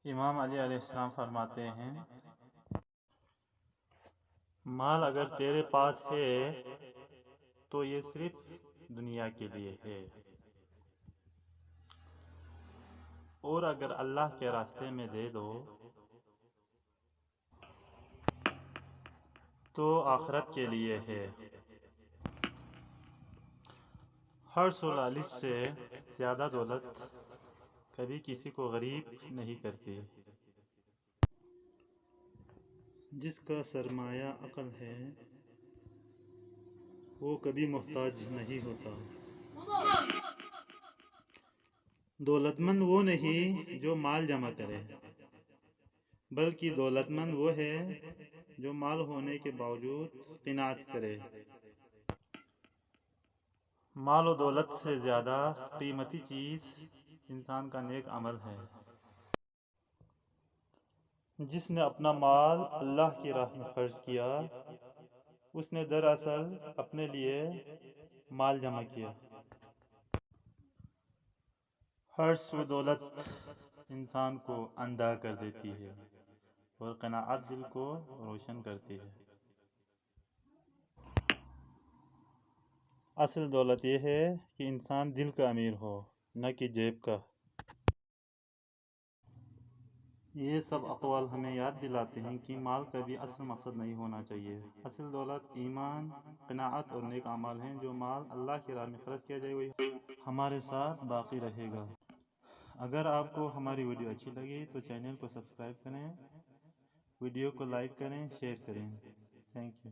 امام علی علیہ السلام فرماتے ہیں، مال اگر تیرے پاس ہے تو یہ صرف دنیا کے لیے ہے، اور اگر اللہ کے راستے میں دے دو تو آخرت کے لیے ہے۔ ہر سو سے زیادہ دولت کبھی کسی کو غریب نہیں کرتی۔ جس کا سرمایہ عقل ہے وہ کبھی محتاج نہیں ہوتا۔ دولت مند وہ نہیں جو مال جمع کرے، بلکہ دولت مند وہ ہے جو مال ہونے کے باوجود قناعت کرے۔ مال و دولت سے زیادہ قیمتی چیز انسان کا نیک عمل ہے۔ جس نے اپنا مال اللہ کی راہ میں خرچ کیا، اس نے دراصل اپنے لیے مال جمع کیا۔ ہر سو دولت انسان کو اندھا کر دیتی ہے اور قناعت دل کو روشن کرتی ہے۔ اصل دولت یہ ہے کہ انسان دل کا امیر ہو، نہ کہ جیب کا۔ یہ سب اقوال ہمیں یاد دلاتے ہیں کہ مال کبھی اصل مقصد نہیں ہونا چاہیے۔ اصل دولت ایمان، قناعت اور نیک اعمال ہیں۔ جو مال اللہ کی راہ میں خرچ کیا جائے وہی ہمارے ساتھ باقی رہے گا۔ اگر آپ کو ہماری ویڈیو اچھی لگی تو چینل کو سبسکرائب کریں، ویڈیو کو لائک کریں، شیئر کریں۔ Thank you.